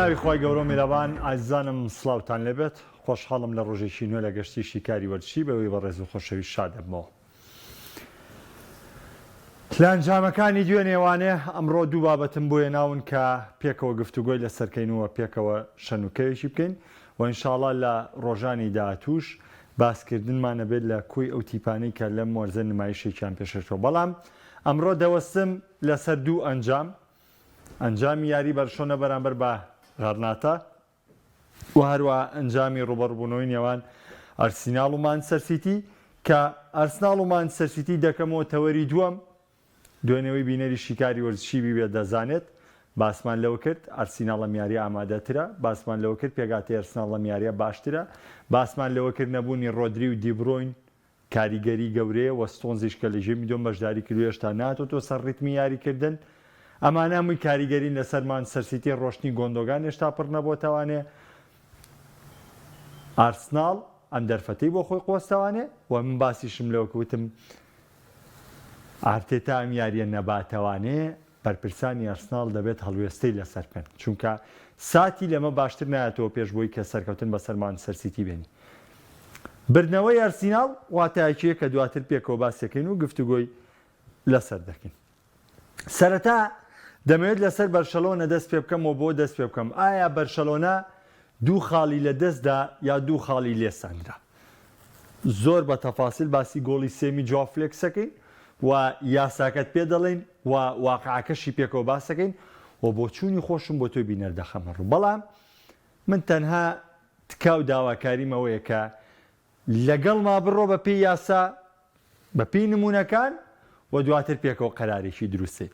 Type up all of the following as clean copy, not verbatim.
بەناوی خۆی گەورە میرەوان ئازانم سڵاوتان لێبێت خۆشحاڵم لە ڕۆژێکی نوێ لە گەشتی شیکاری وەرچی بەوەی بە ڕێز و خۆشەوی شاد دەبمەوە. لە ئەنجامەکانی دوێ نێوانێ ئەمڕۆ دوو بابەتم بۆیە ناون کە پێکەوە گفتوگۆی لە سەرکەینەوە پێکەوە شەنوکەوێکی بکەین و ئینشاڵڵا لە ڕۆژانی داهاتووش باسکردنمانە بێت لە کوی ئەو تیپانەی کە لەم وەرزە نمایشێکیان پێشێتەوە. بەڵام ئەمڕۆ دەوەستم لەسەر دوو ئەنجامی یاری بەرشۆنە بەرامبەر بە غەرناتە و هەروە ئەنجامی ڕوبەڕبوونەوەی نێوان ئەرسیناڵ و مانچستەر سیتی کە ئەرسناڵ و مانچستەر سیتی دەکەمەوە تەوەری دووەم دوێنەوەی بینەری شیکاری وەرزشی بێت دەزانێت باسمان لەوە کرد ئەرسیناڵ لە میاری ئامادەترە، باسمان لەوە کرد پێگاتی ئەرسناڵ لە میاریە باشترە، باسمان لەوە کرد نەبوونی ڕۆدری و دیبڕۆین کاریگەری گەورەیە وە ستۆنزیش کە لە ژێمی دۆم بەشداری کردو هێشتا ناتۆ سەر ڕیتمی یاریکردن. ئەمانە هەمووی کاریگەرین لەسەر مانچستەر سیتی ڕۆشنی گۆندۆگان هێشتا پڕ نەبووتەوانێ. ئارسناڵ ئەم دەرفەتەی بۆ خۆی قۆستەوانێ و من باسیشم لەوە کەوتم ئارتێتا ئەم یاریە نەباتەوانێ بەرپرسانی ئەرسناڵ دەبێت هەڵوێستەی لەسەر بکەن، چونکە ساتی لەمە باشتر نایەتەوە پێش بۆی کە سەرکەوتن بەسەر مانچستەر سیتی بێنی. بردنەوەی ئەرسیناڵ واتایەکیە کە دواتر پێکەوە باسیەکەین و گفتوگۆی لەسەر دەکەین. سەرەتا دەمەوێت لەسەر بەرشەلۆنە دەست پێ بکەمەوە بۆ دەست پێ بکەم ئایا بەرشەلۆنە دوو خاڵی لە دەستدا یا دوو خاڵی لێساندا. زۆر بە تەفاسیل باسی گۆڵی سێمی جواو فلێکسەکەین و یاساکەت پێ دەڵێن و واقعەکەشی پێکەوە باسەکەین و بۆ چوونی خۆشم بۆ تۆی بینەر دەخەمەڕوو. بەڵام من تەنها تکاو داواکاریمەوەیە کە لەگەڵ ما بڕۆ بە پێی یاسا بە پێی نمونونەکان و دواتر پێکەوە قەرارێکی دروستێ.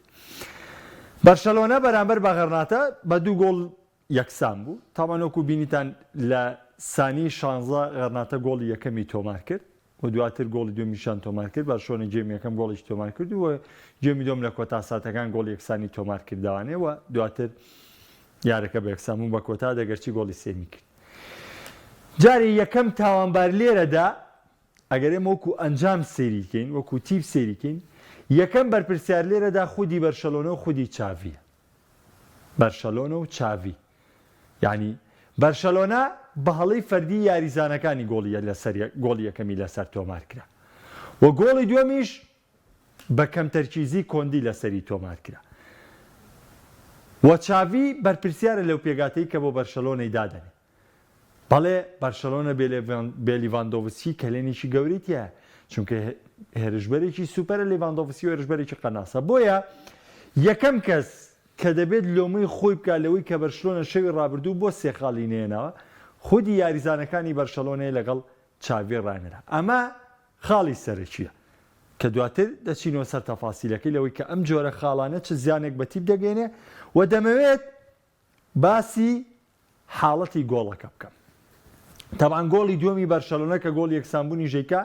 بەرشەلۆنە بەرامبەر بە غەرناتە بە دوو گۆڵ یەکسان بوو. تاوانۆکو بینیتان لە سانی 16 غەرناتە گۆڵی یەکەمی تۆمار کرد و دواتر گۆڵی دومیشان تۆمار کرد. بەرشۆنە جێمی یەکەم گۆڵیش تۆمار کرد و جێمی دۆم لە کۆتا ساتەکان گۆڵی یەکسانی تۆمار کردوانێ و دواتر یارەکە بە یەکسان بوو بە کۆتا دەگەرچی گۆڵی سێمی کرد. جاری یەکەم تاوانبار لێرەدا ئەگەر ئێمە وەکو ئەنجام سێریکەین وەکو تیپ سێریکەین یەکەم بەرپرسیار لێرەدا خودی بەرشەلۆنە و خودی چاڤیە. بەرشەلۆنە و چاڤی یعنی بەرشەلۆنە بە هەڵەی فەردی یاریزانەکانی گۆڵی یەکەمی لەسەر تۆمار کرا و گۆڵی دووەمیش بە کەم تەرکیزی کۆندی لەسەری تۆمار کرا و چاڤی بەرپرسیارە لەو پێگاتەی کە بۆ بەرشەلۆنەی دادەنێ. بەڵێ بەرشەلۆنە بێ لیڤاندۆڤسکی کەلێنێکی گەورەی تایە چونکە هێرشبەرێکی سوپەرە لیڤاندۆڤسکی و هێرشبەرێکی قەناسە. بۆیە یەکەم کەس کە دەبێت لۆمەی خۆی بکات لەوەی کە بەرشەلۆنە شەوی ڕابردوو بۆ سێ خاڵی نێنەوە خودی یاریزانەکانی بەرشەلۆنەیە لەگەڵ چاڤی ڕانەرا. ئەمە خاڵی سەرەکیە کە دواتر دەچینەوە سەر تەفاسیلەکەی لەوەی کە ئەم جۆرە خاڵانە چ زیانێک بە تیپ دەگەێنێ و دەمەوێت باسی حاڵەتی گۆڵەکە بکەم. تەبعاً گۆڵی دووەمی بەرشەلۆنە کە گۆڵی یەکسانبوونی ژێکا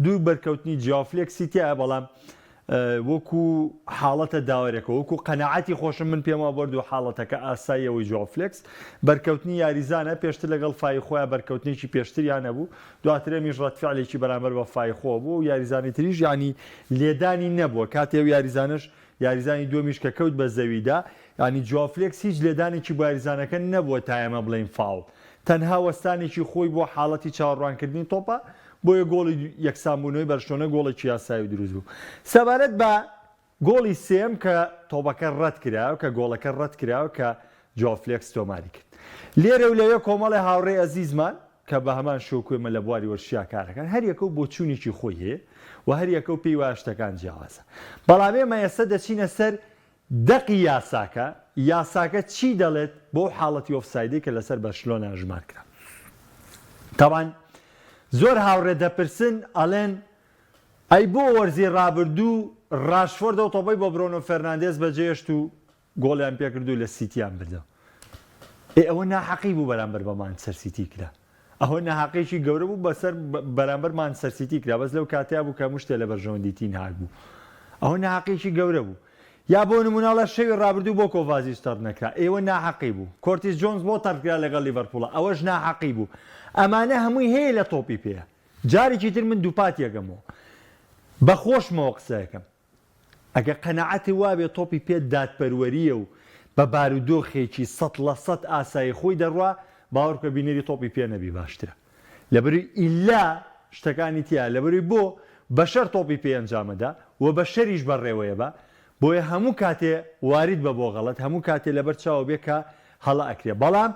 دوو بەرکەوتنی جواو فلێکسی تایە بەڵام وەکو حاڵەتە داوەرێکەوە وەکو قەنەعەتی خۆشم من پێمەوە بەرد و حاڵەتەکە ئاساییەوەی جواو فلێکس بەرکەوتنی یاریزانە پێشتر لەگەڵ فای خۆیان بەرکەوتنێکی پێشتریان نەبوو دواتر ئەمیش ڕەتفعلێکی بەرامبەر بە فای خۆ بوو و یاریزانی تریش ینی لێدانی نەبووە کاتێ و یاریزانش یاریزانی دووەمیش کە کەوت بە زەویدا ینی جواو فلێکس هیچ لێدانێکی بۆ یاریزانەکە نەبووە تا ئێمە بڵێین فاوڵ تەنها وەستانێکی خۆی بۆ حاڵەتی چاوەڕوانکردنی تۆپە بۆیە گۆڵی یەکسانبوونەوەی بەرشۆنە گۆڵێکی یاسایی دروست بوو. سەبارەت بە گۆڵی سێم کە تۆپەکە ڕەت کراوە کە گۆڵەکە ڕەت کراوە کە جواو فلێکس تۆماری کرد. لێرە و لەوێ کۆمەڵی هاوڕێی ئەزیزمان کە بە هەمان شۆکوێمە لە بواری وەرشیا کارەکان هەر یەکە و بۆ چوونێکی خۆی هەیە و هەر یەکە و پێی وایە شتەکان جیاوازە. بەڵام ئێمە ئێستا دەچینە سەر دەقی یاساکە چی دەڵێت بۆ حاڵەتی ئۆفسایدی کە لەسەر بەرشەلۆنە هەژمار کرا. تاوان زۆر هاوڕێ دەپرسن ئەڵێن ئەی بۆ وەرزی ڕابردوو ڕاشفۆردە و تۆپەی بۆ برۆنۆ فەرناندێز بەجێهێشت و گۆڵیان پێکردو لە سیتیان بردەوە. ئەوە ناحەقی بوو بەرامبەر بە مانچستەر سیتی کرا. ئەوە ناحەقێکی گەورە بوو بەسەر بەرامبەر مانچستەر سیتی کرا بەس لەو کاتەیە بوو کە هەموو شتێ لە بەرژەوەندی تین هاک بوو. ئەوە ناحەقێکی گەورە بوو. یا بۆ نمونەڵە شەوی ڕابردوو بۆ کۆڤازیش تەڕ نەکرا ئێوە ناحەقی بوو. کۆرتیس جۆنز بۆ تەڕکرا لەگەڵ لیڤەرپوڵە ئەوەش ناحەقی بوو. ئەمانە هەمووی هەیە لە تۆپی پێە. جارێکی تر من دووپات یەکەمەوە بەخۆشمەوە قسەکەم ئەگە قەنەعەتی وابێ تۆپی پێ دادپەروەریە و بە بارودۆخێکی 100% ئاسایی خۆی دەڕوا باوەڕکە بینێری تۆپی پێ نەبی باشترە لەبەروی ئیلا شتەکانی تیا لەبەروی بۆ بەشەر تۆپی پێ ئەنجامەدا و بە شەریش بەڕێوەیە بە بۆیە هەموو کاتێ وارد بە بۆ غەڵەت هەموو کاتێ لەبەر چاوە بێ کە هەڵە ئەکرێ بەڵام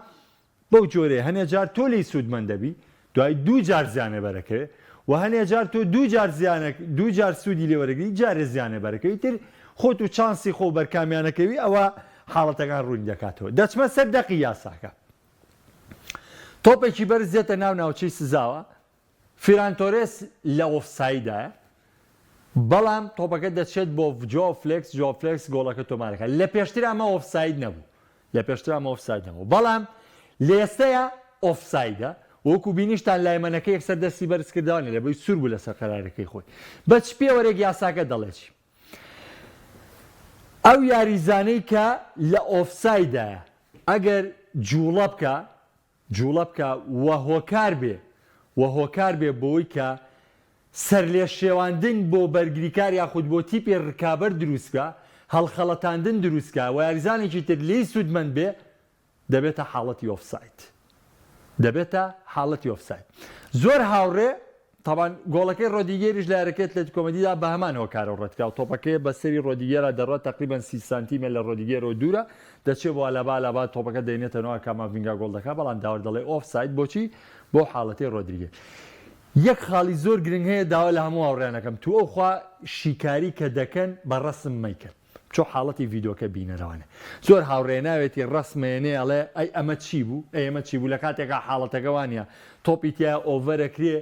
بەو جۆرێ هەنێ جار تۆ لی سوودمەند دەبی دوای دوو جار زیانە بەرەکەوێ و هەنێ جار تۆ دوو جار سوودی لێوەرەگری جارێ زیانە بەرەکەوی تر خۆت و چانسی خۆ بەرکامیانەکەوی ئەوە حاڵەتەکان ڕوون دەکاتەوە دەچمە سەر دەقی یاساکە تۆپێکی بەرز دێتە ناو ناوچەی سزاوە فیران تۆرێس لە ئۆفسایدایە بەڵام تۆپەکە دەچێت بۆ جۆ فلێکس گۆڵەکە تۆمارەکە لە پێشتر ئەمە ئۆفساید نەبوو بەڵام لێستەیە ئۆفسایدە وەکو بینیشتان لایمەنەکە یەکسەر دەستی بەرز کردوانە لەبەی سوور بوو لەسەر قەرارەکەی خۆی بە چ پێوەرێک یاساکە دەڵێکی ئەو یاریزانەی کە لە ئۆفسایدایە ئەگەر جوڵە بکە وە هۆکار بێ بۆی کە سەر لێ شێواندن بۆ بەرگریکار یاخود بۆ تیپی ڕکابەر دروستکە هەڵخەڵەتاندن دروستکە و یاریزانێکی تر لی سوودمەند بێ دەبێتە حاڵەتی ئۆفساید زۆر هاوڕێ تاوان گۆڵەکەی ڕۆدیگێریش لە یارەکەت لە کۆمەدیدا بە هەمان هۆکارە ڕەتکا و تۆپەکەی بە سەری ڕۆدیگێرا دەڕات تقریبان 30 سانتیمێتر لە ڕۆدیگێرەوە دوورە دەچێت بۆ لەبا تۆپەکە دەینێتەوە کاماڤینگا گۆڵ دەکات بەڵام داوە دەڵێ ئۆفساید بۆچی بۆ حاڵەتی ڕۆدریگێ یەک خاڵی زۆر گرنگ هەیە داوا لە هەموو هاوڕێنەکەم تو ئەوخوا شیکاری کە دەکەن بە ڕەسم مەیکرد چۆ حاڵەتی ڤیدۆکە بینەرەوانە زۆر هاوڕێ ناوێتی ڕسمێنێ ئەڵێ ئەی ئەمە چی بوو ئەمە چی بوو لە کاتێکا حاڵەتەکە وانە تۆپی تیا ئۆڤەرەکرێ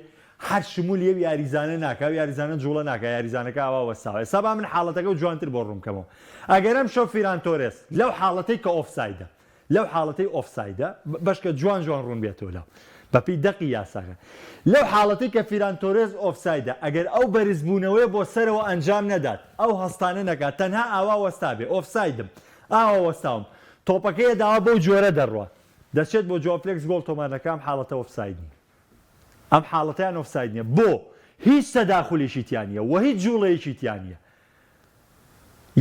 هەر شمول یە یاریزانە ناکە یاریزانە جوڵە ناکە یاریزانەکە ئاوا وەساوە سەبا من حاڵەتەکە و جوانتر بۆ ڕوونکەمەوە ئەگەرم شۆ فیران تۆرێس لەو حاڵەتەی کە ئۆفسایدە بەشکە جوان ڕوون بێتەوە لەو بەپی دەقی یاساکە لەو حاڵەتی کە فیران تۆرێز ئۆفسایدە ئەگەر ئەو بەرزبوونەوەی بۆ سەرەوە ئەنجام نەدات ئەو هەستانە نەکات تەنها ئاوا وەستا بێ ئۆفسایدم ئاوا وەستاوم تۆپەکەیە داوا بەو جۆرە دەڕوە دەچێت بۆ جۆ فلێکس گۆڵ تۆمارەکەم حاڵەتە ئۆفسایدنی ئەم حاڵەتیان ئۆفساید نییە بۆ هیچ تەداخولیشی تیان نییە و هیچ جوڵەیەکی تیان نییە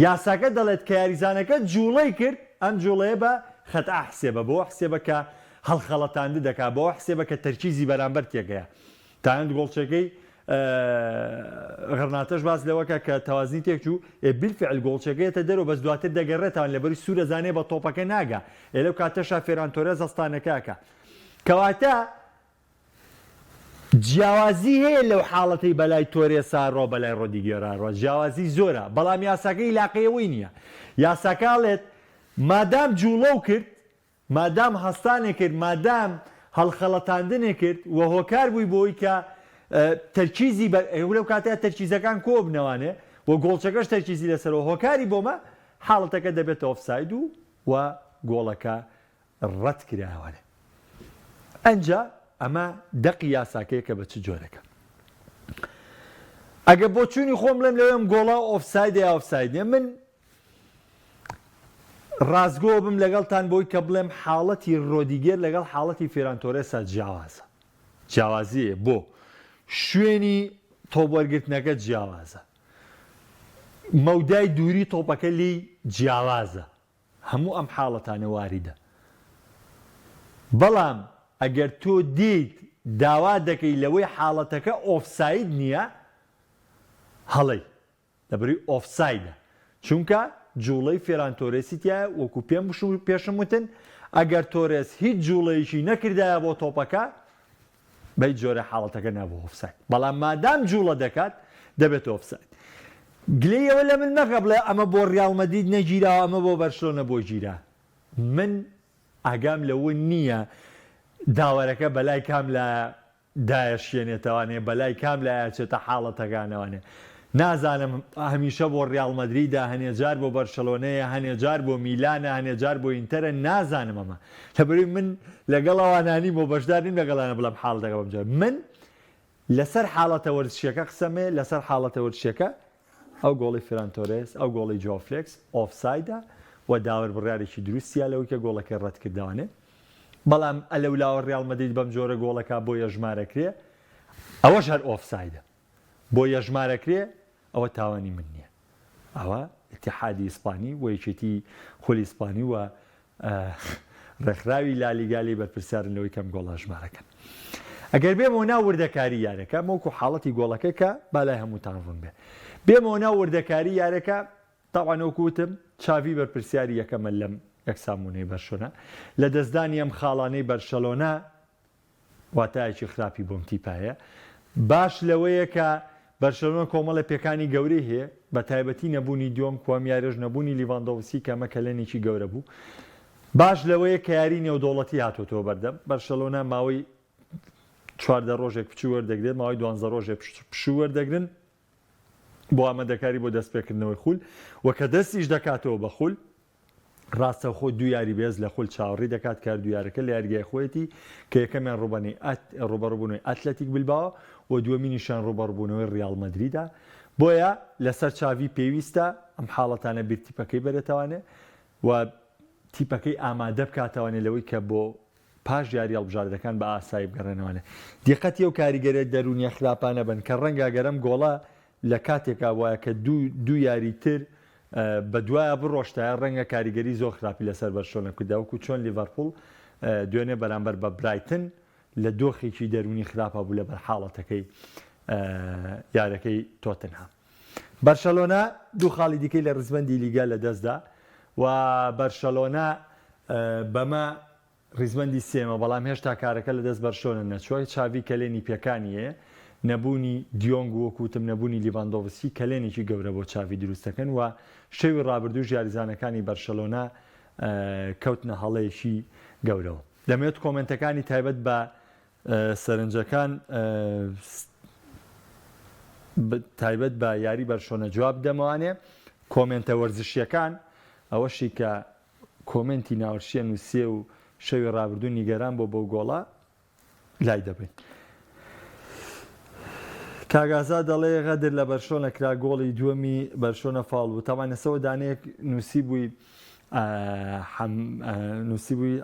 یاساکە دەڵێت کە یاریزانەکە جوڵەی کرد ئەم جوڵەیە بە خەتا حسێبە بۆ حسێبە کە هەڵخەڵەتاندە دەکات بۆ حسێبە کە تەرکیزی بەرامبەر تێگەیە تاند گۆڵچەکەی غڕناتەش باز لەوەکە کە تەوازنی تێکچوو بیلفعل گۆڵچەکەیەتە دەرەوە بەس دواتر دەگەڕێتەوە لەبەری سوورە زانێ بە تۆپەکە ناگا لەو کاتەشا فێران تۆرێز هەستانەکەکە کەواتە جیاوازی هەیە لەو حاڵەتەی بەلای تۆرێسا ڕۆ بەلای ڕۆدیگێرا جیاوازی زۆرە بەڵام یاساکەی لاقەیەوەی نییە یاساکاڵێت مادام جوڵەو کرد مادام هەستانێک کرد مادام هەڵخەڵەتاندنێ کرد و هۆکار بووی بۆی کە تەرکیزی لەو کاتەیە تەرکیزەکان کۆ بنەوانێ و گۆڵچەکەش تەرکیزی لەسەرەوە هۆکاری بۆمە حاڵەتەکە دەبێتە ئۆفساید و گۆڵەکە ڕەت کراوانێ ئەنجا ئەمە دەقی یاساکەیە کە بە چ جۆرەکە ئەگە بۆ چوونی خۆم بڵێم لەوێم گۆڵا ئۆفساید یا ئۆفساید نیە من ڕازگۆ بم لەگەڵتان بۆی کە بڵێم حاڵەتی ڕۆدیگێر لەگەڵ حاڵەتی فێران تۆرێسا جیاوازیە بۆ شوێنی تۆپوەرگرتنەکە جیاوازە مەودای دووری تۆپەکە لی جیاوازە هەموو ئەم حاڵەتانە واریدە بەڵام ئەگەر تۆ دیت داوا دەکەی لەوەی حاڵەتەکە ئۆفساید نییە هەڵەی لەبەری ئۆفسایدە چونکە جوڵەی فێران تۆرێسی تایە وەکو پێشم وتن ئەگەر تۆرێس هیچ جوڵەیەکی نەکردایە بۆ تۆپەکە بەی جۆرە حاڵەتەکە نابوو ئۆفساید بەڵام مادام جوڵە دەکات دەبێت ئۆفساید گلەیەوە لە من مەکە بڵێ ئەمە بۆ ڕیاڵ مەدرید نەگیراوە ئەمە بۆ بەرشلۆنە بۆ گیرا من ئاگام لەوە نییە داوەرەکە بەلای کام لە دایەشێنێتەوانێ بەلای کام لە چێتە حاڵەتەکانەوانێ نازانم هەمیشە بۆ ڕیاڵ مەدریدە هەنێجار بۆ بەرشەلۆنەیە هەنێجار بۆ میلانە هەنێجار بۆ ئینتەرە نازانم ئەمە لەبەری من لەگەڵ ئەوانانی بۆ بەشدارین لەگەڵانە بڵم حاڵەتەکە بەمجار من لەسەر حاڵەتە وەرزشیەکە قسەمێ لەسەر حاڵەتە وەرزشیەکە ئەو گۆڵی فێران تۆرێس ئەو گۆڵی جۆ فلێکس ئۆفسایدە و داور بڕیارێکی دروستیە لەوەی کە گۆڵەکە ڕەت کردوانێ بەڵام ئەلەولاوە ڕیاڵ مەدرید بەم جۆرە گۆڵەکە بۆ یەژمارەکرێ ئەوەش هەر ئۆفسایدە بۆ یەژمارەکرێ ئەوە تاوانی من نییە ئەوە اتحادی ئیسپانی و یەکێتی خۆلی ئیسپانی و ڕێکخراوی لالیگالی بەرپرسیارن لەوەی کەم گۆڵا ژمارەکەن. ئەگەر بێمەوە ناو وردەکاری یارەکە وەکو حاڵەتی گۆڵەکە کە بالای هەمووتان ڕوون بێ بێمەوە ناو وردەکاری یارەکە تاوانەوەکوتم چاوی بەرپرسیاری یەکەمە لەم یەکسامونەی بەرشۆنە لە دەستدانی ئەم خاڵانەی بەرشەلۆنا واتایەکی خراپی بۆم تیپایە باش لەوەیە کە بەرشەلۆنە کۆمەڵە پێکانی گەورەی هەیە بە تایبەتی نەبوونی دووەم کوام یاریش نەبوونی لیڤاندۆڤسکی کەمە کەلێنێکی گەورە بوو باش لەوەیە کە یاری نێودوڵەتی هاتوۆتەوە بەردەم بەرشەلۆنا ماوەی 14 ڕۆژێک پچوو وەردەگرێت ماوەی 12 ڕۆژێک پشوو وەردەگرن بۆ ئامادەکاری بۆ دەستپێکردنەوەی خول و کە دەستیش دەکاتەوە بە خول ڕاستە خۆ دو یاری بێز لە خول چاوەڕی دەکات کار دو یارەکە لە یاریگای خۆیەتی کە یەکەمیان ڕوبەڕووبوونەوەی ئەتلەتیک بیلباوە و دووەمینیشان ڕوبەڕووبوونەوەی ڕیال مەدریدە بۆیە لەسەر چاوی پێویستە ئەم حاڵەتانە بیر تیپەکەی بەرێتوانێ و تیپەکەی ئامادە بکاتەوانێ لەوەی کە بۆ پاش یاری هەڵبژاردەکان بە ئاسایی بگەڕێنەوەنێ دیقەتی ئەو کاریگەرێت دەرونیە خراپانە بن کە ڕەنگە گەرەم گۆڵە لە کاتێکا وایە کە دوو یاری تر بە دوایە بڕۆشتایە ڕەنگە کاریگەری زۆر خراپی لەسەر بەرشۆنە کوداوەکو چۆن لیڤەرپوڵ دوێنێ بەرامبەر بە برایتن لە دۆخێکی دەرونی خراپە بوو لە بەر حاڵەتەکەی یارەکەی تۆتنهام. بەرشەلۆنا دوو خاڵی دیکەی لە ڕزبەندی لیگا لە دەستدا و بەرشەلۆنا بەمە ڕیزبەندی سێمە بەڵام هێشتا کارەکە لە دەست بەرشۆنە نەچووە چاوی کەلێنی پێکانیە نەبوونی دیۆنگ وەکوتم نەبوونی لیڤاندۆڤسکی کەلێنێکی گەورە بۆ چاوی دروستەکەن و شەوی ڕابردوو یاریزانەکانی بەرشەلۆنا کەوتنە هەڵەیەکی گەورەوە. دەمەوێت کۆمنتەکانی تایبەت بە سەرنجەکان تایبەت بە یاری بەرشۆنە جواب دەمەوانێ کۆمنتە وەرزشیەکان ئەوەشی کە کۆمنتی ناوەشیە نووسێ و شەوی ڕابردوو نیگەران بۆ بەو گۆڵە لای دەبین. کاگازا دەڵێ غەدر لە بەرشۆنە کرا گۆڵی دووەمی بەرشۆنە فاڵ بوو تاوانەسەوە دانەیەک نووسی بووی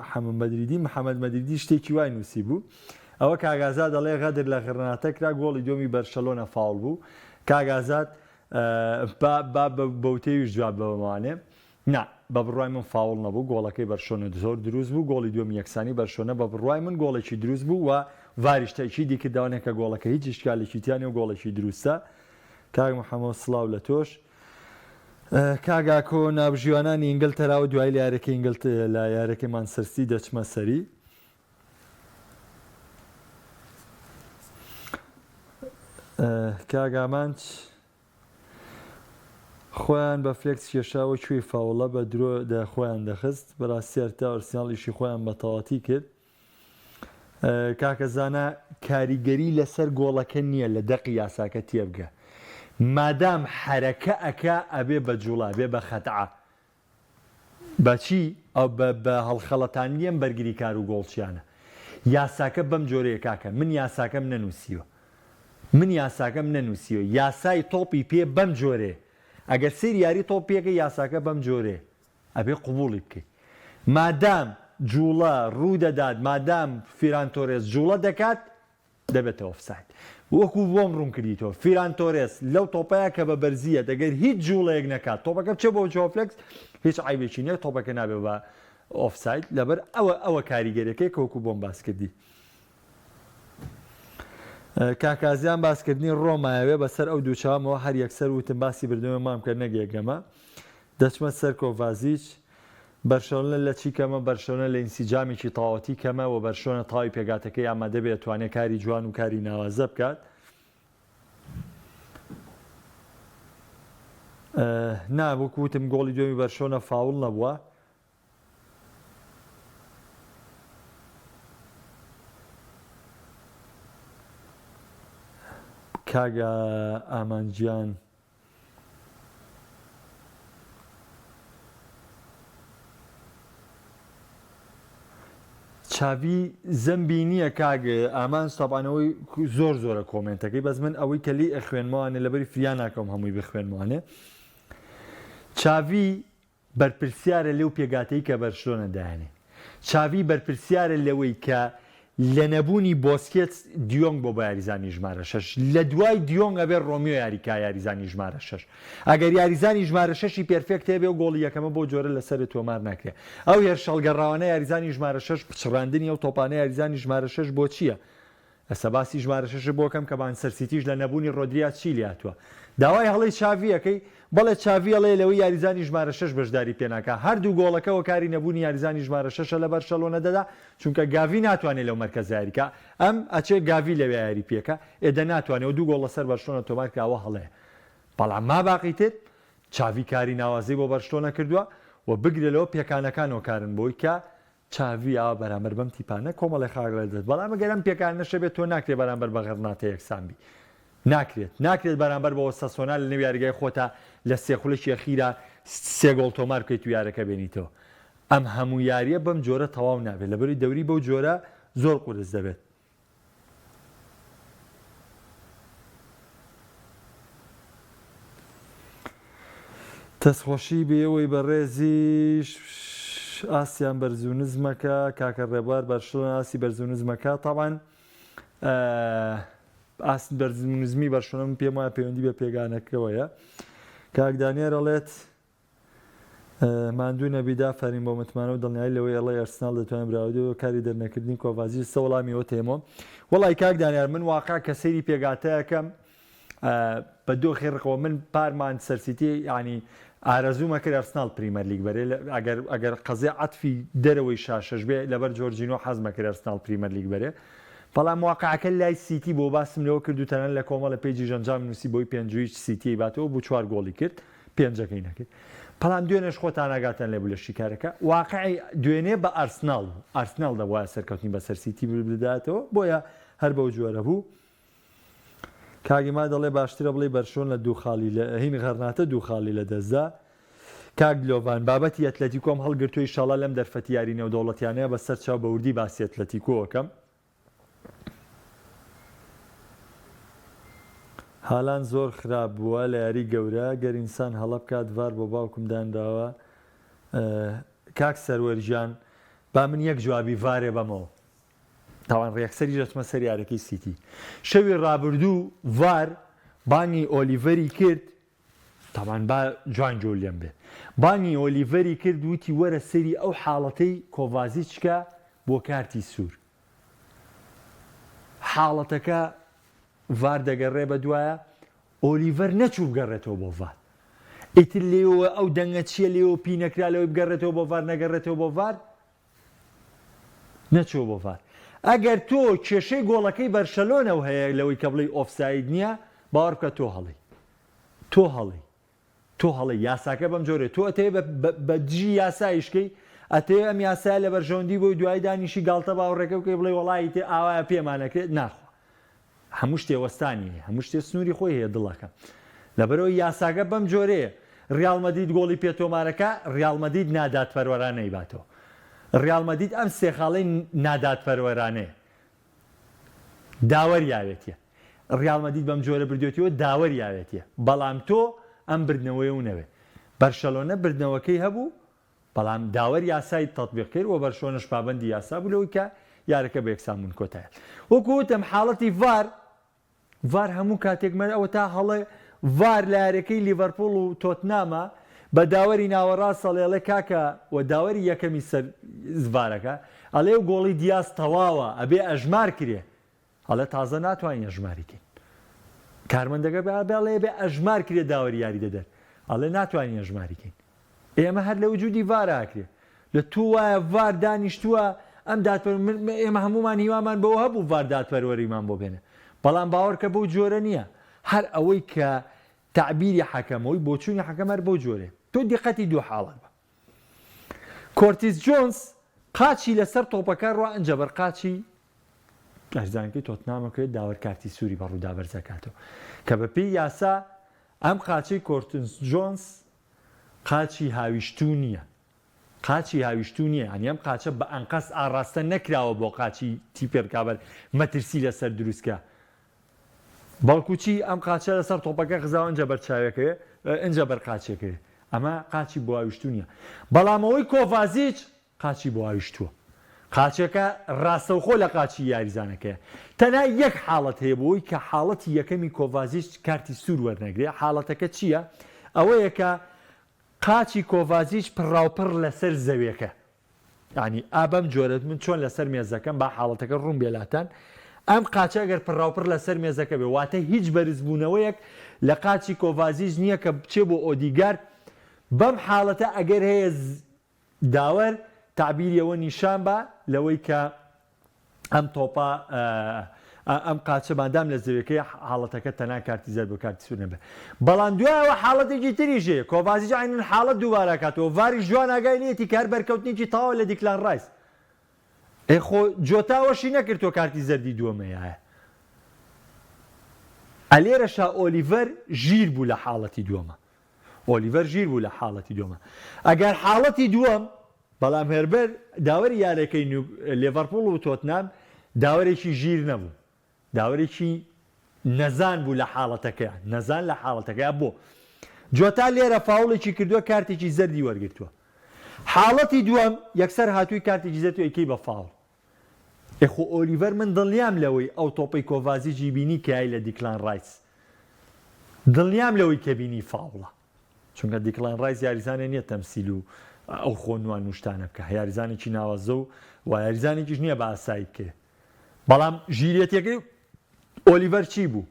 حەمد مەدریدی محەممەد مەدریدی شتێکی وای نووسی بوو ئەوە کاگازا دەڵێ غەدر لە غڕناتە کرا گۆڵی دووەمی بەرشەلۆنە فاڵ بوو کاگازات بەوتەیویش جواب بەوەوانێ نا بە بڕای من فاوڵ نەبوو گۆڵەکەی بەرشۆنە زۆر دروست بوو گۆڵی دووەمی یەکسانی بەرشۆنە بە بڕای من گۆڵێکی دروست بوو و واریشتەکی دیکرداوانێکە گۆڵەکە هیچ شکالێکی تیانێ و گۆڵێکی دروستە کاک محەممەد سڵاو لە تۆش کاگاکۆ نابژیوانانی ئینگلتەراوە دوای لە یارەکەی لە یارەکەی مانچەستەری دەچمە سەری کاگامانچ خۆیان بە فلێکس کێشاوە کوێی فاوڵە بە درۆ خۆیان دەخست بەڕاستی هەرتا ئەرسیناڵیشی خۆیان بە تەواتی کرد کاکەزانە کاریگەری لەسەر گۆڵەکە نییە لە دەقی یاساکە تێبگە مادام حرەکە ئەکا ئەبێ بە جوڵا بێ بە خەتعا بەچی ئەو بە هەڵخەڵەتانیەم بەرگری کار و گۆڵچیانە یاساکە بەم جۆرەیە کاکە من یاساکەم نەنووسیوە یاسای تۆپی پێ بەم جۆرێ ئەگەر سیر یاری تۆپیەکە یاساکە بەم جۆرێ ئەبێ قوبوڵی بکەیت مادام جوڵە ڕوو دەدات مادام فیرانتۆرێس جوڵە دەکات دەبێتە ئۆفساید وەکو بۆم ڕوون کردیتەوە فیرانتۆرێس لەو تۆپەیە کە بە بەرزیە دەگەر هیچ جوڵەیەک نکات تۆپەکە بچێ بۆ جۆفلکس هیچ عیبێکی نییە تۆپەکە نابێ بە ئۆفساید لەبەر ئەوە کاریگەرەکەی کە وەکو بۆم باس کردی کاکازیان باسکردنی ڕۆمایەوێ بەسەر ئەو دووچامەوە هەر یەکسەر وتم باسی بردنەوە مام کرد نەگەێگەمە دەچمە سەر کۆڤازیچ بەرشەلۆنە لە چی کەمە بەرشەلۆنە لە ئینسیجامێکی تەواوەتی کەمە و بەرشۆنە تاوی پێگاتەکەی ئامادە بێت توانێت کاری جوان و کاری ناوازە بکات وەکو وتم گۆڵی دوێمی بەرشۆنە فاوڵ نەبووە کاگا ئامانجیان چاوی زەمبی نییە کاگە ئامان سەبانەوەی زۆر زۆرە کۆمنتەکەی بەس من ئەوەی کە لی ئەخوێنمەوانێ لەبەری فریان ناکەم هەمووی بخوێنمەوانێ چاوی بەرپرسیارە لەو پێگاتەی کە بەرشلۆنە دایانێ چاوی بەرپرسیارە لەوەی کە لە نەبوونی بۆسکێت دیۆنگ بۆ یاریزانی ژمارە 6 لە دوای دیۆنگ ئەبێ ڕۆمیۆ یاریکا یاریزانی ژمارە 6 ئەگەر یاریزانی ژمارە 6 پێرفێکت هەبێ و گۆڵی یەکەمە بۆ جۆرە لەسەر تۆمار ناکرێت ئەو هێرشەڵگەڕاوانە یاریزانی ژمارە 6 پچڕاندنی ئەو تۆپانە یاریزانی ژمارە 6 بۆ چییە؟ ئەسە باسی ژمارە 6 بۆکەم کە مانچستەر سیتیش لە نەبوونی ڕۆدریا چی لاتووە داوای هەڵی چاڤیەکەی بەڵێ چاڤیەڵێ لەوەی یاریزانی ژمارە 6 بەشداری پێناکە هەردوو گۆڵەکەەوە کاری نەبوونی یاریزانی ژمارە 6 لە بەرشەلۆنە دەدا چونکە گاوی ناتوانێت لەو مەرکەز یاریکە ئەم ئەچێ گاوی لەوێ یاری پێکە ئێدە ناتوانێت و دوو گۆڵ لەسەر بەرشلۆنە تۆمار کراوە هەڵەیە بەڵام ما باقی تر چاوی کاری ناوازەی بۆ بەرشلۆنە کردووە و بگرێتەوە پێکانەکانەوە کارن بۆی کە چاوی ئاوا بەرامبەر بەم تیپانە کۆمەڵی خاگڵ دەست بەڵام ئەگەرم پێکان نەشەبێت تۆ ناکرێت بەرامبەر بە غەرناتە یەکسانبی ناکرێت بەرامبەر بەوە سەسۆنا لە نێو یاریگای خۆتا لە سێخولەکی ئەخیرا سێ گۆڵ تۆمار بکەیت و یارەکە بێنیتەوە ئەم هەموو یاریە بەم جۆرە تەواو نابێت لەبەری دەوری بەو جۆرە زۆر قورس دەبێت دەستخۆشی بێەوەی بەڕێزیش ئاسیان بەرزونزمەکە کاکە ڕێبوار بەرشلۆنە ئاسی بەرزونزمەکە تاوان ئاست بەرزونزمی بەرشلۆنە پێم وایە پەیوەندی بە پێگانەکەوەیە کاکدانیێر ئەڵێت ماندوو نەبیدا فەرین بۆ متمانە و دڵنیایی لەوەی ئەڵێ ئەرسناڵ دەتوانێت براودەوە کاری دەرنەکردنی کۆڤازی سە وەڵامیەوە تێمەوە وەڵی کاکدانیار من واقع کە سەیری پێگاتەیەکەم بە دۆخی ڕقەوە من پارمان سەرسیتی ینی ئارەزوومە کرد ئەرسناڵ پریمەر لیگ بەرێ ئەگەر قەزێ عەتفی دەرەوەی شاشەش بێ لەبەر جۆرجینۆ حەزمە کرد ئەرسناڵ پریمەر لیگ بەرێ بەڵام واقعەکە لای سیتی بۆ باسم لەوە کرد و تەنەن لە کۆمەڵە پێیجی ژەنجام نووسی بۆی پێنجویی سیتی باتەوە بۆ 4 گۆڵی کرد پێنجەکەی نەکرد بەڵام دوێنێش خۆتان ئاگاتان لێ بوو لە شیکارەکە واقعی دوێنێ بە ئەرسناڵ دەبوایە سەرکەوتنی بەسەر سیتی بداتەوە بۆیە هەر بەو جۆرە بوو کاگیما دەڵێ باشترە بڵێ بەرشۆن لە دووخاڵی لە هین غەرناتە دووخاڵی لە دەستدا کاک لۆڤان بابەتی ئەتلەتیکۆم هەڵگرتووی شەڵا لەم دەرفەتی یاری نێودەوڵەتیانەیە بەسەر چاو بەوردی باسی ئەتلەتیکۆەکەم حالان زۆر خراپ بووە لە یاری گەورە گەر ئینسان هەڵە بکات ڤار بۆ باوکم دانراوە کاک سەروەرژیان با من یەک جوابی ڤارێ بەمەوە تاوان ڕێکسەری دەچمە سەر یارەکەی سیتی شەوی ڕابردوو ڤار بانی ئۆلیڤەری کرد تاوان با جوان جۆ لێم بێ بانی ئۆلیڤەری کرد وتی وەرە سەری ئەو حاڵەتەی کۆڤازیچکە بۆ کارتی سوور حاڵەتەکە ڤار دەگەڕێ بە دوایە ئۆلیڤەر نەچوو بگەڕێتەوە بۆ ڤار ئیتر لێەوە ئەو دەنگە چیە لێەوە پینەکرا لەوەی بگەڕێتەوە بۆ ڤار نەگەڕێتەوە بۆ ڤار نەچوە بۆ ڤار ئەگەر تۆ کێشەی گۆڵەکەی بەرشەلۆنەوە هەیە لەوەی کە بڵێ ئۆفساید نییە باوەڕ بکە تۆ هەڵی یاساکە بەم جۆرێ تۆ ئەتەوێ بە جی یاسایشکەی ئەتەوێ ئەم یاسای لە بەرژەوەندی بۆی دوای دانیشی گاڵتە باوەڕێکە بکەی بڵێ وەڵی تێ ئاوایە پێمانەکرێت ناخوا هەموو شتێ وەستانی هەموو شتێ سنووری خۆی هەیە دڵەکە لەبەرەوەی یاساگە بەم جۆرەیە ڕیاڵ مەدید گۆڵی پێتۆمارەکە ڕیاڵ مەدید نادات پەروەرانەی باتەوە ڕیاڵ مەدید ئەم سێخاڵەی نادات پەروەرانەیە داوەری یاوێتیە ڕیاڵ مەدید بەم جۆرە بردوێتیەوە داوەری یاوێتیە بەڵام تۆ ئەم بردنەوەی و نەوێ بەرشەلۆنە بردنەوەکەی هەبوو بەڵام داوەری یاسای تەطبیق کرد و بەرشۆنەش پابەندی یاسا بوو لەوەی کە یارەکە بە یەکسانبوون کۆتایە وەکو وتم حاڵەتی ڤار هەموو کاتێکمە ئەوە تا هەڵێ ڤار لە یارەکەی لیڤەرپوڵ و تۆتنامە بە داوەری ناوەڕاست ئەڵێ کاکە و داوەری یەکەمی سەر ڤارەکە ئەڵێ و گۆڵی دیاز تەواوە ئەبێ ئەژمار کرێ ئەڵێ تازە ناتوانین ئەژماریکەین کارمەندەکە بێڵێ بێ ئەژمار کرێ داوەری یاری دەدەر ئەڵێ ناتوانین ئەژماریکەین ئێمە هەر لە وجودی ڤارەکرێ لە تو وایە ڤار دانیشتووە ئەم ئێمە هەمومان هیوامان بەوە هەبوو ڤار دادپەروەریمان بۆ بێنێ بەڵام باوەڕکە بەو جۆرە نییە هەر ئەوەی کە تعبیری حەکەمەوەی بۆچوونی حەکەمەر بۆ جۆرێ تۆ دیقەتی دوو حاڵت بە کۆرتیس جۆنس قاچی لەسەر تۆپەکە ڕوا ئەنجە بەرقاچی ئەرزانکەی تۆتنامەکەوێت داوەر کارتی سووری بە ڕوودا بەرزەکاتەوە کە بەپێی یاسا ئەم قاچەی کۆرتیس جۆنس قاچی هاویشتوو نییە ئەم قاچە بە ئەنقەس ئاڕاستە نەکراوە بۆ قاچی تیپێرکابەر مەترسی لەسەر دروستکە بەڵکوچی ئەم قاچە لەسەر تۆپەکە خزاوە ئەنجە بەرچاوەکەوێ ئەنجە بەرقاچێکەوێ ئەمە قاچی بۆ هاویشتوو نییە بەڵام ئەوەی کۆڤازیچ قاچی بۆ هاویشتووە قاچەکە ڕاستەوخۆ لە قاچی یاریزانەکەی تەنها یەک حاڵەت هەیە بۆی کە حاڵەتی یەکەمی کۆڤازیچ کارتی سوور وەرنەگرێ حاڵەتەکە چییە؟ ئەوەیە کە قاچی کۆڤازیچ پڕاوپڕ لەسەر زەویەکە ینی ئابەم جۆرەت من چۆن لەسەر مێزەکەم با حاڵەتەکە ڕوون بێلاتان ئەم قاچە ئەگەر پڕاوپڕ لەسەر مێزەکە بێ واتە هیچ بەرزبوونەوەیەک لە قاچی کۆڤازیچ نییە کە بچێ بۆ ئۆدیگارد بەم حاڵەتە ئەگەر هەیە داوەر تعبیریەوە نیشان بە لەوەی کە ئەم تۆپە ئەم قاچە مادام لە زەویەکەی حاڵەتەکە تەنها کارتی زەرد بۆ کارتی سوور نەبێ بەڵام دوایەوە حاڵەتێکی تریژەیە کۆڤازیچ عینن حاڵەت دووبارە کاتەوە ڤاری جوان ئاگای لێتی کار بەرکەوتنیی تاوە لە دیکلان ڕایس خۆ جۆتاوەشی نەکردووە کارتی زەردی دووەمەیە ئەلێرەشا ئۆلیڤەر ژیر بوو لە حاڵەتی دووەمە ئۆلیڤەر ژیر بوو لە حاڵەتی دووەمە ئەگەر حاڵەتی دووەم بەڵام هێربەر داوەری یارەکەی لێڤەرپوڵ و تۆتنام داوەرێکی ژیر نەبوو داوەرێکی نەزان بوو لە حاڵەتەکەیان نەزان لە حاڵەتەکەی بۆ جۆتا لێرە فاوڵێکی کردووە کارتێکی زەردی وەرگرتووە حاڵەتی دووەم یەکسەر هاتووی کارتێکی زەردی ئەیکەی بە فاوڵ خۆ ئۆلیڤەر من دڵنیام لەوەی ئەو تۆپەی کۆڤازیچی بینی کای لە دیکلان ڕایس دڵنیام لەوەی کە بینی فاوڵە چونکە دیکلان ڕایس یاریزانە نییە تەمسیل و ئەو خۆنوان نوشتانە بکە یاریزانێکی ناوەزە و یاریزانێکیش نییە بە ئاسایی بکێ بەڵام ژیرەتەکەی ئۆلیڤەر چی بوو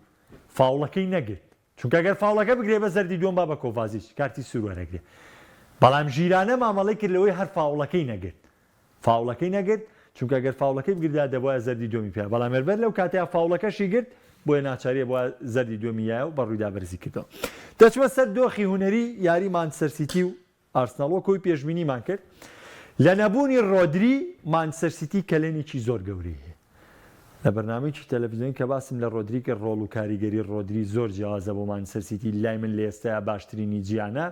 فاوڵەکەی نەگرت چونکە ئەگەر فاوڵەکە بگرێ بە زەردی دووەم با بە کۆڤازیچ کارتی سوور وەرەگرێ بەڵام ژیرانە مامەڵەی کرد لەوەی هەر فاوڵەکەی نەگرت چونکە ئەگەر فاوڵەکەی بگردا دەبواە زەردی دووەمی پێ بەڵام هێربەر لەو کاتەیە فاوڵەکەشی گرت بۆیە ناچاریە بۆ زەردی دووەمیایە و بەڕوویدا بەرزی کردەوە دەچوە سەر دۆخی هونەری یاری مانچستەر سیتی و ئارسناڵ کۆی پێشبینیمان کرد لە نەبوونی ڕۆدری مانچستەر سیتی کەلێنێکی زۆر گەورەی هەیە لە بەرنامەیەکی تەلەڤیزیۆنی کە باسم لە ڕۆدری کرد ڕۆڵ و کاریگەری ڕۆدری زۆر جیاوازە بۆ مانچستەر سیتی لای من لە ئێستایا باشترینی جیانە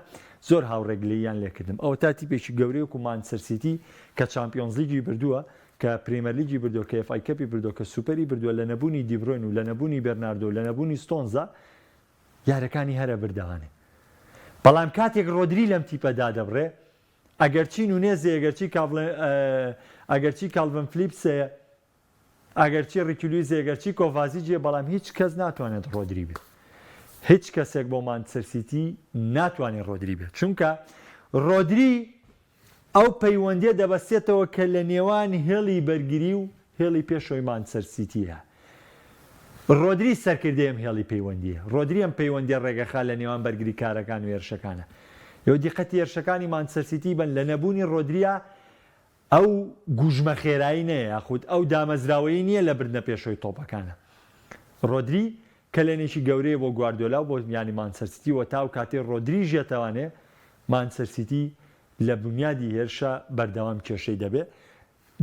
زۆر هاوڕێگلەییان لێکردم ئەوە تا تیپێکی گەورەیەک و مانچستەر سیتی کە چامپیۆنز لیگی بردووە کە پرێمەر لیگی بردووە کە ئەف ئای کەپی بردووە کە سوپەری بردووە لە نەبوونی دیبڕۆین و لە نەبوونی بەرناردۆ لە نەبوونی ستۆنزا یارەکانی هەرە بردەوانێ بەڵام کاتێک ڕۆدری لەم تیپەدا دەبڕێ ئەگەرچی نونێزێ ئەگەرچی کالڤن فلیپسەیە ئەگەرچی ڕیکیلویزە ئەگەرچی کۆڤازیچیە بەڵام هیچ کەس ناتوانێت ڕۆدری بێت هیچ کەسێک بۆ مانچستەر سیتی ناتوانێت ڕۆدری بێت چونکە ڕۆدری ئەو پەیوەندیە دەبەستێتەوە کە لە نێوان هێڵی بەرگری و هێڵی پێشەوەی مانچستەر سیتیە ڕۆدری سەرکردەیەم هێڵی پەیوەندیە ڕۆدری ئەم پەیوەندی ڕێگەخا لە نێوان بەرگری کارەکان و هێرشەکانە ئێوە دیقەتی هێرشەکانی مانچستەر سیتی بن لە نەبوونی ڕۆدریە ئەو گوژمە خێرایی نەیە یاخود ئەو دامەزراوەی نییە لە بردنە پێشەوەی تۆپەکانە ڕۆدری کەلێنێکی گەورەیە بۆ گواردیۆلا و بۆ ینی مانچستەر سیتی و تا و کاتێ ڕۆدری ژێتەوانێ مانچستەر سیتی لە بنیادی هێرشە بەردەوام کێشەی دەبێت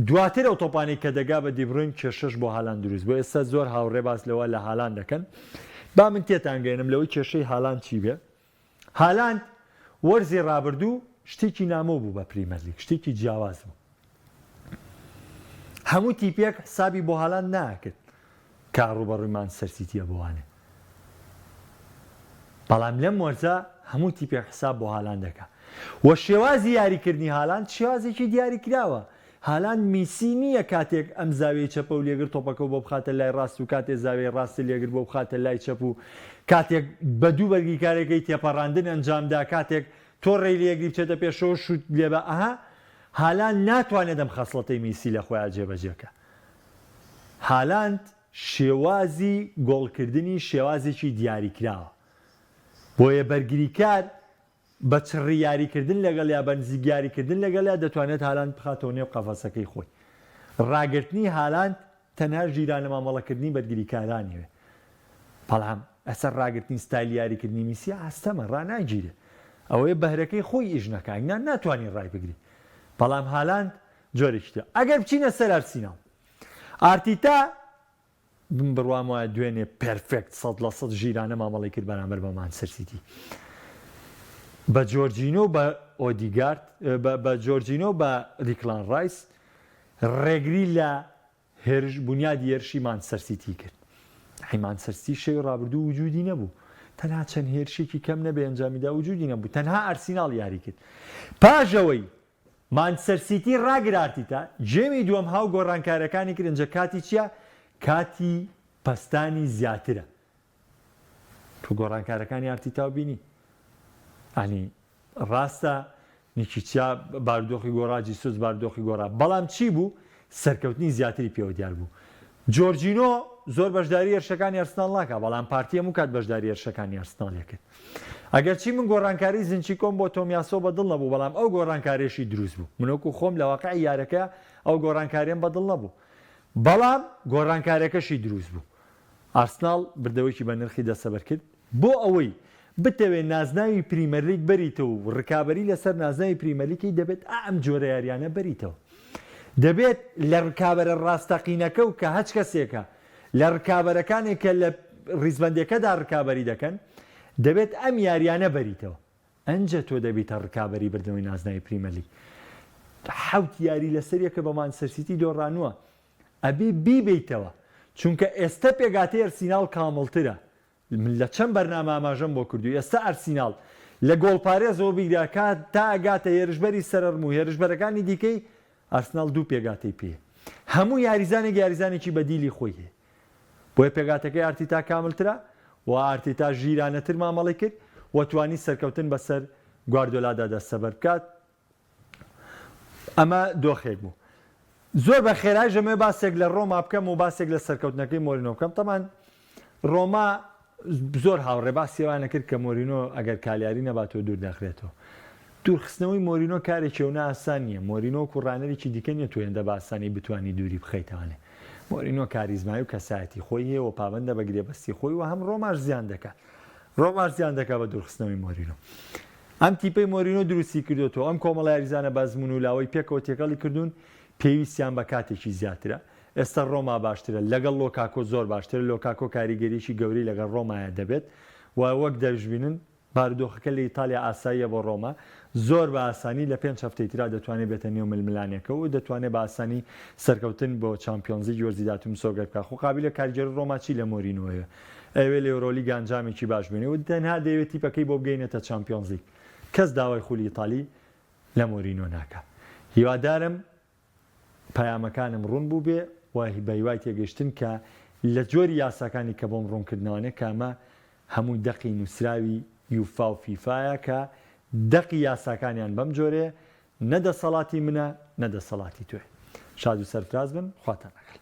دواتر ئەو تۆپانەی کە دەگا بە دیبڕۆین کێشەش بۆ هالاند دروست بۆ ئێستا زۆر هاوڕێ باس لەوە لە هالاند دەکەن با من تێتانگەێنم لەوەی کێشەی هالاند چی بێ هالاند وەرزی ڕابردوو شتێکی نامۆ بوو بە پریمەر لیگ شتێکی جیاواز بوو هەموو تیپێک حسابی بۆ هالاند ناکرد کە ڕوبەڕووی مانچستەر سیتیە بۆوانێ بەڵام لەم وەرزە هەموو تیپێک حساب بۆ هالاند دەکات وە شێوازی یاریکردنی هالاند شێوازێکی دیاری کراوە هالاند میسی نییە کاتێک ئەم زاویەی چەپە و لێگر تۆپەکە بۆ بخاتە لای ڕاست و کاتێک زاویەی ڕاستی لێگر بۆ بخاتە لای چەپ و کاتێک بە دوو بەرگی کارێکەکەی تێپەڕاندن ئەنجامدا کاتێک تۆڕێی لێگری بچێتە پێشەوە شوت لێبە ئەها هالاند ناتوانێت ئەم خەسڵەتەی میسی لە خۆیان جێبەجێکە هالاند شێوازی گۆڵکردنی شێوازێکی دیاریکراوە بۆیە بەرگریکار بە چڕی یاریکردن لەگەڵ یا بەنزیک یاریکردن لەگەڵ یا دەتوانێت هالاند بخاتەوە نێو قەفەسەکەی خۆی ڕاگررتنی هالاند تەنها ژیرانە مامەڵەکردنی بەرگریکارانیوێ بەڵام ئەسەر ڕاگررتنی ستایلی یاریکردنی میسی ئاستەمە ڕناگیرێ ئەوەیە بەهرەکەی خۆی ئیش نەکانیان ناتوانین ڕای بگری بەڵام هالاند جۆرێکتە ئەگەر بچینە سەر ئەرسیناڵ ئارتیتا بڕوام وایە دوێنێ پێرفێکت 100% ژیرانە مامەڵی کرد بەرامبەر بە مانچستەر سیتی بە جۆرجینۆ بە ئۆدیگارد بە جۆرجینۆ بە دیکلان ڕایس ڕێگری لە بنیادی هێرشی مانچستەر سیتی کرد مانچستەر سیتی شەوی ڕابردوو وجودی نەبوو تەنها چەند هێرشێکی کەم نەبێ ئەنجامیدا وجودی نەبوو تەنها ئەرسیناڵ یاری کرد پاژەوەی مانچستەر سیتی ڕاگرارتیتە جێمی دووەم هاو گۆڕانکارەکانی کرنجە کاتی چییە؟ کاتی پەستانی زیاترە. تو گۆڕانکارەکانی ئارتیتا بینی ئەنی ڕاستە نیکیچیا بارودۆخی گۆڕاجی سوز بارودۆخی گۆڕا بەڵام چی بوو؟ سەرکەوتنی زیاتری پێوە دیار بوو. جۆرجینۆ زۆر بەشداری هێرشەکانی ئەرسناڵ ناکات بەڵام پارتی هەموو کات بەشداری هێرشەکانی ئەرسناڵ کرد. ئەگەر چی من گۆڕانکاری زنچی کۆم بۆ تۆمیاسۆ بەدڵ نەبوو بەڵام ئەو گۆڕانکارێشی دروست بوو. منۆکو خۆم لە واقعی یارەکە ئەو گۆڕانکاریان بەدڵ نەبوو بەڵام گۆڕانکارەکەشی دروست بوو. ئارسناڵ بردەوەیکی بە نرخی دەسەبەر کرد بۆ ئەوەی بتەوێت نازناوی پریمەرلیگ بەریتەوە و ڕکابەری لەسەر نازناوی پریمەرلیگی دەبێت ئەم جۆرە یاریانە بەریتەوە. دەبێت لە ڕکابەرە ڕاستەقینەکە و کە هەچ کەسێکە لە ڕکابەرەکانێک کە لە ڕیزبەندەکەدا ڕکابەری دەکەن دەبێت ئەم یاریانە بەریتەوە. ئەنجە تۆ دەبیتە ڕکابەری بردنەوەی نازناوی پریمەرلیگ. حەوت یاری لەسەریەکە بە مانچستەر سیتی دۆڕانووە ئەبێ بیبیتەوە چونکە ئێستا پێگاتەی ئەرسیناڵ کامڵترە. لە چەند بەرنامە ئاماژەم بۆ کردو ئێستا ئەرسیناڵ لە گۆڵپارێزەوە بیگراکات تا ئەگاتە هێرشبەری سەرەرم و هێرشبەرەکانی دیکەی ئەرسناڵ دوو پێگاتەی پێ هەموو یاریزانێک یاریزانێکی بەدیلی خۆی هەیە بۆیە پێگاتەکەی ئارتیتا کاملترە و ئارتیتا ژیرانەتر مامەڵی کرد و توانی سەرکەوتن بەسەر گواردیۆلادا دەستەبەر بکات. ئەمە دۆخێک بوو. زۆر بە خێرای ژەمێ باسێک لە ڕۆما بکەم و باسێک لە سەرکەوتنەکەی مۆرینۆ بکەم. تەمان ڕۆما زۆر هاوڕێ باسیێوانە کرد کە مۆرینۆ ئەگەر کالیاری نەباتەوە دوور دەخرێتەوە. دوورخستنەوەی مۆرینۆ کارێکی ئەوە ئاسان نییە. مۆرینۆ کوڕانەرێکی دیکە نیە تۆ هێندە باسانی بتوانی دووری بخەیتەوانێ. مۆرینۆ کاریزمایی و کەسایەتی خۆی هەیە و پابەندە بە گرێبەستی خۆی و هەم ڕۆماش زیان دەکات. ڕۆماش زیان دەکات بە دوورخستنەوەی مۆرینۆ. ئەم تیپەی مۆرینۆ دروستی کردوەوە ئەم کۆمەڵ یاریزانە بەزمون و لاوەی پێکەوە تێکەڵی کردوون پێویستیان بە کاتێکی زیاترە. ئێستا ڕۆما باشترە لەگەڵ لۆکاکۆ زۆر باشترە. لۆکاکۆ کاریگەریشی گەورەی لەگەڵ ڕۆمایە دەبێت و وەک دەژبینن بارودۆخەکە لە ئیتالیا ئاساییە بۆ ڕۆما زۆر بە ئاسانی لە 5 هەفتەی ترا دەتوانێت بێتە نێو ململانێکە و دەتوانێت بە ئاسانی سەرکەوتن بۆ چامپیۆنزی جۆرزی داتوم سۆگەر بکات. خۆ قابلە کارگەر ڕۆما چی لە مۆرینۆیە ئەوێ لە ئێورولیگ ئەنجامێکی باش بێنێ و تەنها دەوێت تیپەکەی بۆ بگەینێتە چامپیۆنزی. کەس داوای خولی ئیتالی لە مۆرینۆ ناکات. هیوادارم پەیامەکانم ڕوون بوو بێ و بەهیوای تێگەشتن کە لە جۆری یاساکانی کە بۆم ڕوونکردنەوەنە کامە هەموو دەقی نووسراوی یوفا و فیفایە کە دەقی یاساکانیان بەم جۆرێ نەدەسەڵاتی منە نەدەسەڵاتی توێ. شاد و سەرفراز بن خواتان لەگەڵ.